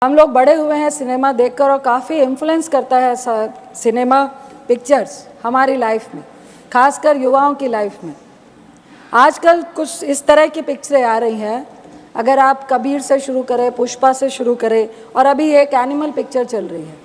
हम लोग बड़े हुए हैं सिनेमा देखकर और काफ़ी इन्फ्लुएंस करता है सिनेमा पिक्चर्स हमारी लाइफ में, खासकर युवाओं की लाइफ में। आजकल कुछ इस तरह की पिक्चरें आ रही हैं, अगर आप कबीर से शुरू करें, पुष्पा से शुरू करें, और अभी एक एनिमल पिक्चर चल रही है।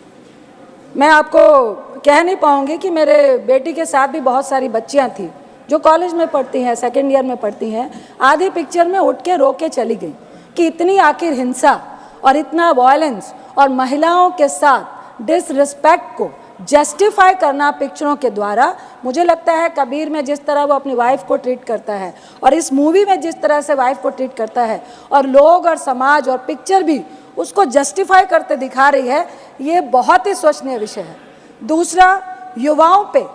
मैं आपको कह नहीं पाऊँगी कि मेरे बेटी के साथ भी बहुत सारी बच्चियाँ थी जो कॉलेज में पढ़ती हैं, सेकेंड ईयर में पढ़ती हैं। आधी पिक्चर में उठ के रो के चली गई कि इतनी आखिर हिंसा और इतना वायलेंस और महिलाओं के साथ डिसरिस्पेक्ट को जस्टिफाई करना पिक्चरों के द्वारा, मुझे लगता है कबीर में जिस तरह वो अपनी वाइफ को ट्रीट करता है और इस मूवी में जिस तरह से वाइफ को ट्रीट करता है और लोग और समाज और पिक्चर भी उसको जस्टिफाई करते दिखा रही है, ये बहुत ही सोचनीय विषय है। दूसरा, युवाओं पे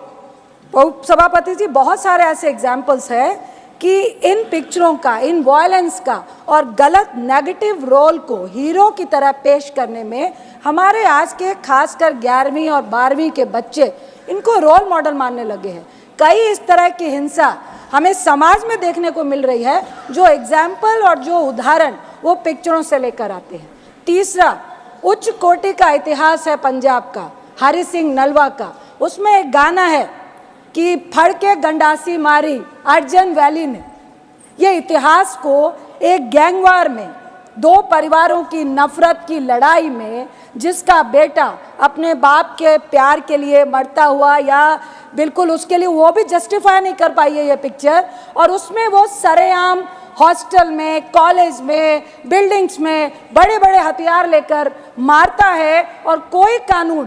सभापति जी बहुत सारे ऐसे एग्जाम्पल्स हैं कि इन पिक्चरों का, इन वायलेंस का और गलत नेगेटिव रोल को हीरो की तरह पेश करने में हमारे आज के खासकर 11वीं और 12वीं के बच्चे इनको रोल मॉडल मानने लगे हैं। कई इस तरह की हिंसा हमें समाज में देखने को मिल रही है, जो एग्जाम्पल और जो उदाहरण वो पिक्चरों से लेकर आते हैं। तीसरा, उच्च कोटि का इतिहास है पंजाब का, हरि सिंह नलवा का। उसमें एक गाना है कि फड़ के गंडासी मारी अर्जन वैली ने। ये इतिहास को एक गैंगवार में, दो परिवारों की नफरत की लड़ाई में, जिसका बेटा अपने बाप के प्यार के लिए मरता हुआ या बिल्कुल उसके लिए, वो भी जस्टिफाई नहीं कर पाई है ये पिक्चर। और उसमें वो सरेआम हॉस्टल में, कॉलेज में, बिल्डिंग्स में बड़े बड़े हथियार लेकर मारता है और कोई कानून,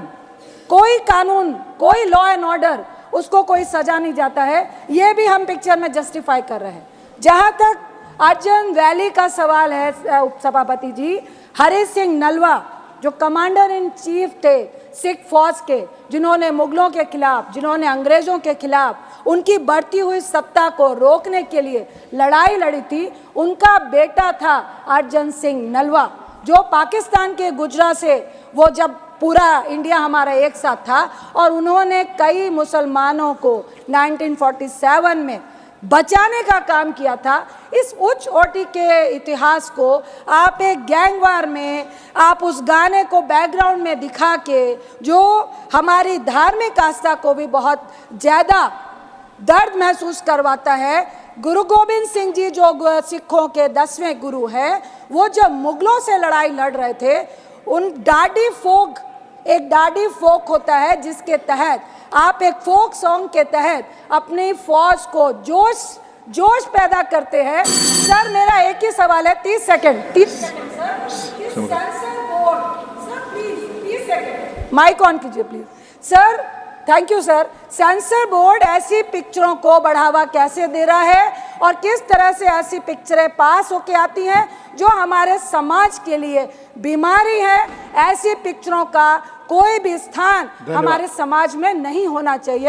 कोई लॉ एंड ऑर्डर, उसको कोई सजा नहीं जाता है। ये भी हम पिक्चर में जस्टिफाई कर रहे हैं। जहाँ तक अर्जन वैली का सवाल है उपसभापति जी, हरि सिंह नलवा जो कमांडर इन चीफ थे सिख फौज के, जिन्होंने मुगलों के खिलाफ, जिन्होंने अंग्रेजों के खिलाफ उनकी बढ़ती हुई सत्ता को रोकने के लिए लड़ाई लड़ी थी, उनका बेटा था अर्जन सिंह नलवा, जो पाकिस्तान के गुजरात से, वो जब पूरा इंडिया हमारा एक साथ था, और उन्होंने कई मुसलमानों को 1947 में बचाने का काम किया था। इस उच्च कोटि के इतिहास को आप एक गैंगवार में, आप उस गाने को बैकग्राउंड में दिखा के, जो हमारी धार्मिक आस्था को भी बहुत ज़्यादा दर्द महसूस करवाता है। गुरु गोविंद सिंह जी जो सिखों के 10वें गुरु हैं, वो जब मुगलों से लड़ाई लड़ रहे थे, उन एक डाडी फोक होता है जिसके तहत आप एक फोक सॉन्ग के तहत अपनी फौज को जोश पैदा करते हैं। सर, मेरा एक ही सवाल है, 30 second sir. Censor board, sir please 30 second mike on कीजिए please. Sir, thank you sir. Censor board ऐसी पिक्चरों को बढ़ावा कैसे दे रहा है और किस तरह से ऐसी पिक्चरें पास होके आती हैं जो हमारे समाज के लिए बीमारी है? ऐसी पिक्चरों का कोई भी स्थान हमारे समाज में नहीं होना चाहिए।